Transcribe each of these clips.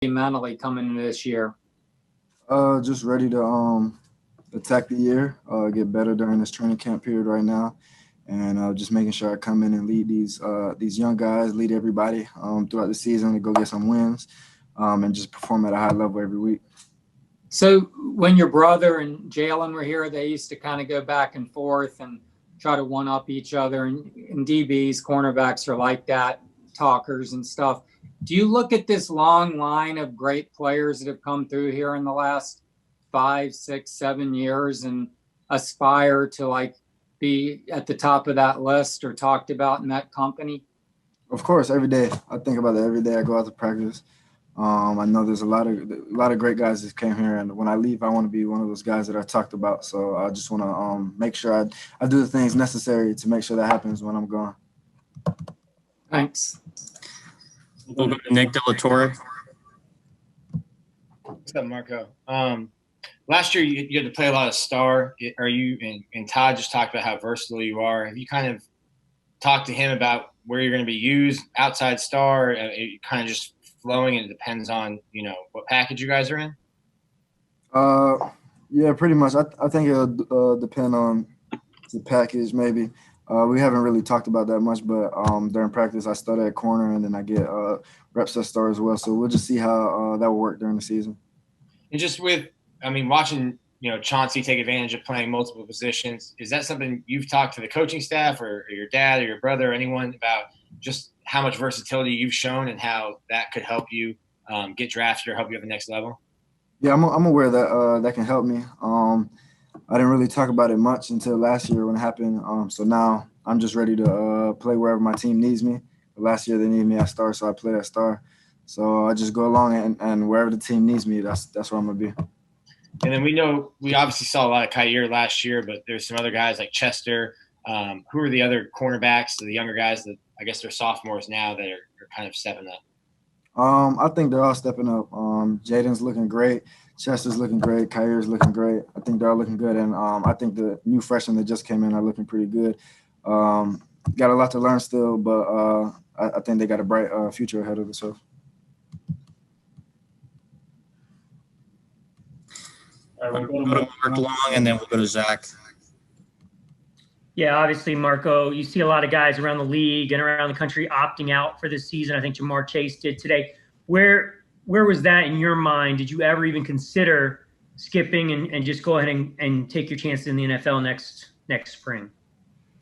mentally coming into this year? Just ready to attack the year, get better during this training camp period right now, and just making sure I come in and lead these young guys, lead everybody throughout the season to go get some wins, and just perform at a high level every week. So when your brother and Jalen were here, they used to kind of go back and forth and try to one up each other, and DBs, cornerbacks are like that, talkers and stuff. Do you look at this long line of great players that have come through here in the last 5, 6, 7 years and aspire to like be at the top of that list or talked about in that company? Of course, every day I think about it. Every day I go out to practice. I know there's a lot of great guys that came here, and when I leave, I want to be one of those guys that I talked about. So I just want to make sure I do the things necessary to make sure that happens when I'm gone. Thanks. We'll go to Nick DeLatorre. What's up, Marco? Last year you had to play a lot of star. Are you and Todd just talked about how versatile you are? Have you kind of talked to him about where you're going to be used outside star? It kind of just flowing, and it depends on what package you guys are in. Yeah, pretty much. I think it'll depend on the package maybe. We haven't really talked about that much, but during practice I start at corner and then I get reps at star as well. So we'll just see how that will work during the season. And just watching Chauncey take advantage of playing multiple positions, is that something you've talked to the coaching staff or your dad or your brother or anyone about, just how much versatility you've shown and how that could help you get drafted or help you at the next level? Yeah, I'm aware that that can help me. I didn't really talk about it much until last year when it happened. So now I'm just ready to play wherever my team needs me. Last year they needed me at star, so I played at star. So I just go along and wherever the team needs me, that's where I'm gonna be. And then we obviously saw a lot of Kyer last year, but there's some other guys like Chester. Who are the other cornerbacks, the younger guys that I guess they're sophomores now that are kind of stepping up? I think they're all stepping up. Jaden's looking great. Chester's looking great. Kyer's looking great. I think they're all looking good. And I think the new freshmen that just came in are looking pretty good. Got a lot to learn still, but I think they got a bright future ahead of themselves. All right, we'll go to Mark Long, and then we'll go to Zach. Yeah, obviously, Marco, you see a lot of guys around the league and around the country opting out for this season. I think Jamar Chase did today. Where was that in your mind? Did you ever even consider skipping and just go ahead and take your chances in the NFL next spring?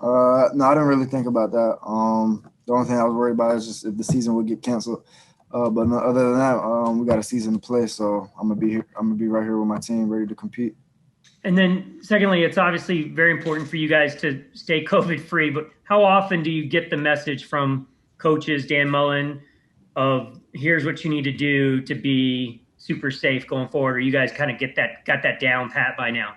No, I didn't really think about that. The only thing I was worried about is just if the season would get canceled. But no, other than that, we got a season to play, so I'm gonna be here. I'm gonna be right here with my team, ready to compete. And then secondly, it's obviously very important for you guys to stay COVID-free, but how often do you get the message from coaches, Dan Mullen, of here's what you need to do to be super safe going forward, or you guys kind of got that down pat by now?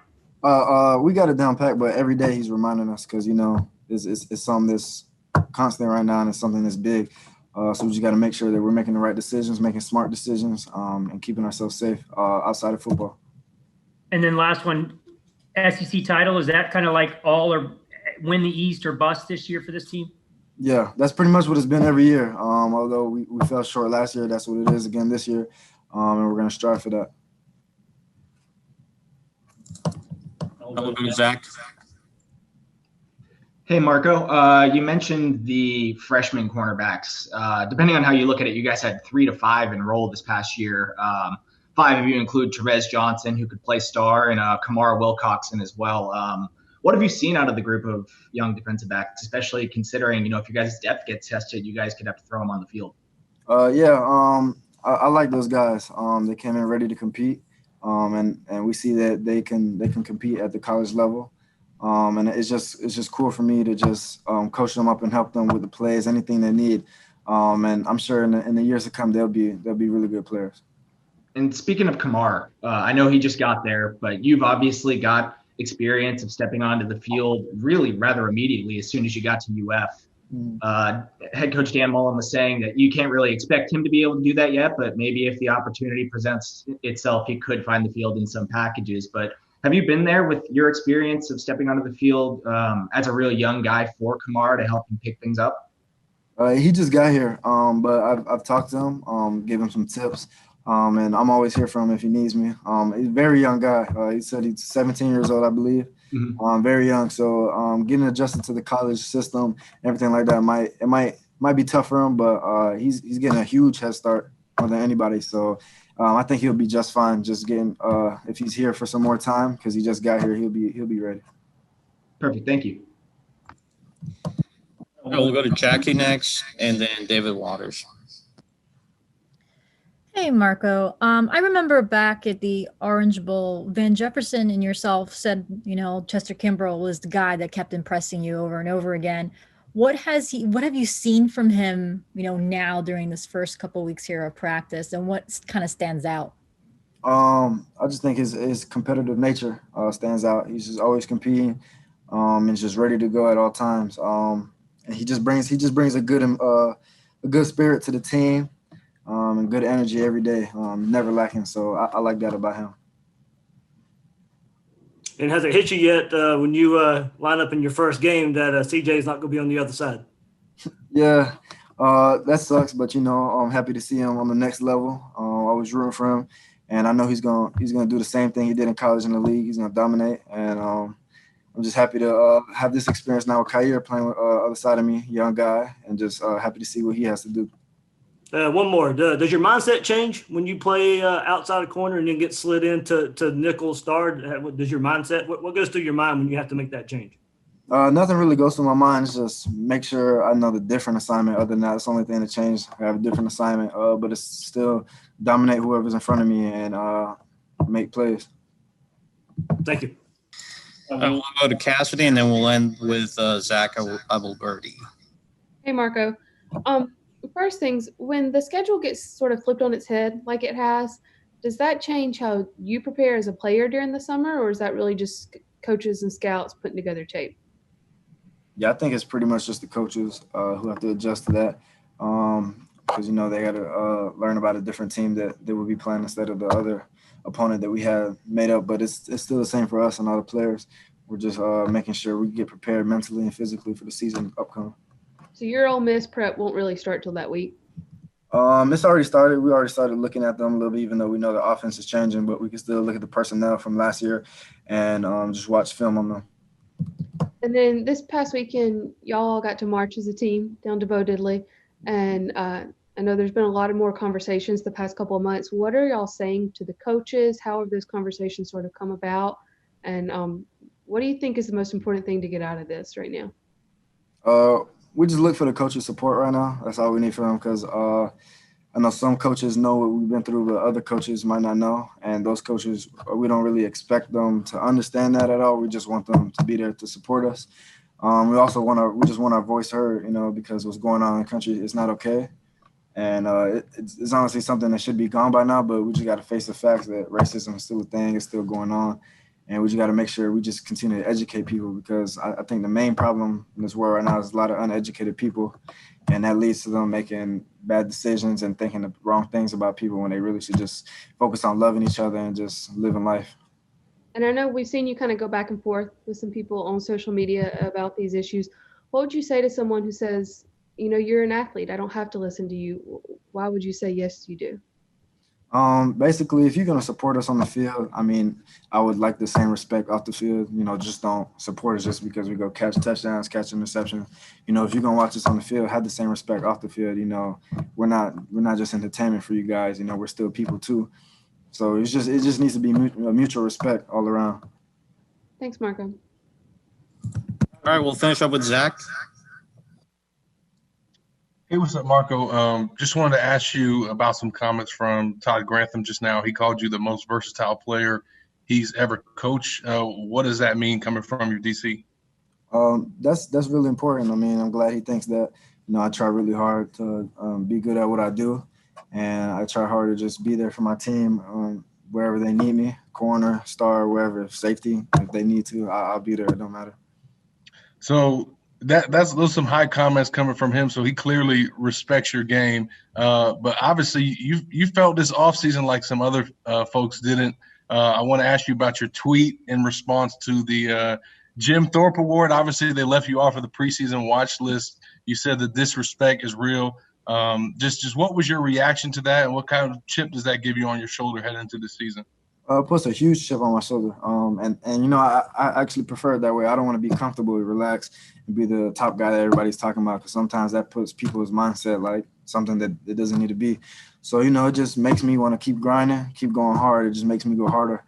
We got it down pat, but every day he's reminding us because, it's something that's constant right now and it's something that's big. So we just got to make sure that we're making the right decisions, making smart decisions, and keeping ourselves safe outside of football. And then last one, SEC title, is that kind of like all or win the East or bust this year for this team? Yeah, that's pretty much what it's been every year. Although we fell short last year, that's what it is again this year, and we're going to strive for that. Hello, Zach. Hey, Marco. You mentioned the freshman cornerbacks. Depending on how you look at it, you guys had 3 to 5 enrolled this past year. 5 of you include Therese Johnson, who could play star, and Kamara Wilcoxon as well. What have you seen out of the group of young defensive backs, especially considering, if your guys' depth gets tested, you guys could have to throw them on the field? I like those guys. They came in ready to compete, and we see that they can compete at the college level. And it's just cool for me to just coach them up and help them with the plays, anything they need. And I'm sure in the years to come they'll be really good players. And speaking of Kamar, I know he just got there, but you've obviously got experience of stepping onto the field really rather immediately as soon as you got to UF. Head coach Dan Mullen was saying that you can't really expect him to be able to do that yet, but maybe if the opportunity presents itself, he could find the field in some packages. But have you been there with your experience of stepping onto the field as a really young guy for Kamar to help him pick things up? He just got here, but I've talked to him, gave him some tips. And I'm always here for him if he needs me. He's a very young guy. He said he's 17 years old, I believe. Very young. So getting adjusted to the college system, everything like that might be tough for him, but he's getting a huge head start more than anybody. So I think he'll be just fine. Just getting if he's here for some more time because he just got here, he'll be ready. Perfect. Thank you. We'll go to Jackie next, and then David Waters. Hey, Marco. I remember back at the Orange Bowl, Van Jefferson and yourself said, Chester Kimbrell was the guy that kept impressing you over and over again. What have you seen from him, now during this first couple of weeks here of practice, and what kind of stands out? I just think his competitive nature stands out. He's just always competing, and just ready to go at all times. And he just brings a good spirit to the team, and good energy every day. Never lacking. So I like that about him. And has it hit you yet when you line up in your first game that CJ is not going to be on the other side? Yeah, that sucks. But I'm happy to see him on the next level. I was rooting for him, and I know he's gonna do the same thing he did in college in the league. He's gonna dominate, and I'm just happy to have this experience now with Kyer playing with other side of me, young guy, and just happy to see what he has to do. One more. Does your mindset change when you play outside a corner and then get slid into nickel star? Does your mindset, what goes through your mind when you have to make that change? Nothing really goes through my mind. It's just make sure I know the different assignment. Other than that, it's the only thing that changed. I have a different assignment, but it's still dominate whoever's in front of me and make plays. Thank you. We'll go to Cassidy, and then we'll end with Zach Abelberti. Hey, Marco. First things, when the schedule gets sort of flipped on its head like it has, does that change how you prepare as a player during the summer, or is that really just coaches and scouts putting together tape? Yeah, I think it's pretty much just the coaches who have to adjust to that because, they got to learn about a different team that they will be playing instead of the other opponent that we had made up. But it's still the same for us and all the players. We're just making sure we get prepared mentally and physically for the season upcoming. So your Ole Miss prep won't really start till that week? It's already started. We already started looking at them a little bit, even though we know the offense is changing, but we can still look at the personnel from last year and just watch film on them. And then this past weekend, y'all all got to march as a team down to Bo Diddley. And I know there's been a lot of more conversations the past couple of months. What are y'all saying to the coaches? How have those conversations sort of come about? And what do you think is the most important thing to get out of this right now? We just look for the coaches' support right now. That's all we need from them because I know some coaches know what we've been through, but other coaches might not know. And those coaches, we don't really expect them to understand that at all. We just want them to be there to support us. We also we just want our voice heard, because what's going on in the country is not okay. And it's honestly something that should be gone by now, but we just got to face the facts that racism is still a thing, it's still going on. And we just got to make sure we just continue to educate people because I think the main problem in this world right now is a lot of uneducated people, and that leads to them making bad decisions and thinking the wrong things about people when they really should just focus on loving each other and just living life. And I know we've seen you kind of go back and forth with some people on social media about these issues. What would you say to someone who says, you're an athlete, I don't have to listen to you? Why would you say yes, you do? Basically, if you're going to support us on the field, I would like the same respect off the field. Just don't support us just because we go catch touchdowns, catch interceptions. If you're going to watch us on the field, have the same respect off the field. We're not just entertainment for you guys. We're still people too. So it just needs to be mutual respect all around. Thanks, Marco. All right, we'll finish up with Zach. Hey, what's up, Marco? Just wanted to ask you about some comments from Todd Grantham just now. He called you the most versatile player he's ever coached. What does that mean coming from your DC? That's really important. I'm glad he thinks that. I try really hard to be good at what I do, and I try hard to just be there for my team wherever they need me, corner, star, wherever, safety. If they need to, I'll be there. It don't matter. So those are some high comments coming from him. So he clearly respects your game. But obviously you felt this offseason like some other folks didn't. I want to ask you about your tweet in response to the Jim Thorpe Award. Obviously they left you off of the preseason watch list. You said the disrespect is real. Just what was your reaction to that, and what kind of chip does that give you on your shoulder heading into the season? It puts a huge chip on my shoulder. And you know, I actually prefer it that way. I don't want to be comfortable, relaxed, and be the top guy that everybody's talking about, because sometimes that puts people's mindset like something that it doesn't need to be. So, you know, it just makes me want to keep grinding, keep going hard. It just makes me go harder.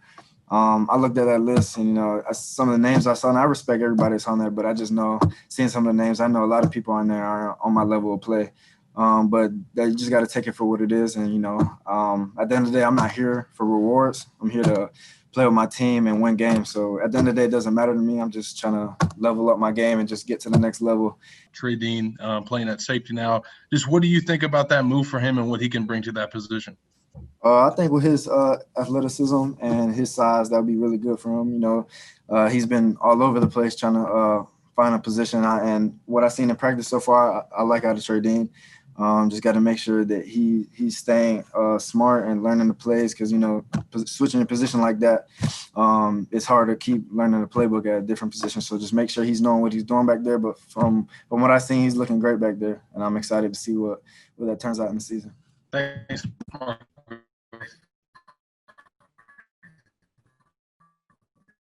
I looked at that list, and, you know, some of the names I saw, and I respect everybody that's on there, but I just know, seeing some of the names, I know a lot of people on there are on my level of play. But you just got to take it for what it is. And, you know, at the end of the day, I'm not here for rewards. I'm here to play with my team and win games. So at the end of the day, it doesn't matter to me. I'm just trying to level up my game and just get to the next level. Trey Dean playing at safety now. Just what do you think about that move for him and what he can bring to that position? I think with his athleticism and his size, that would be really good for him. You know, he's been all over the place trying to find a position. And what I've seen in practice so far, I like out of Trey Dean. Just got to make sure that he's staying smart and learning the plays, because, you know, switching a position like that, it's hard to keep learning the playbook at a different position. So just make sure he's knowing what he's doing back there. But from what I've seen, he's looking great back there, and I'm excited to see what that turns out in the season. Thanks, Mark.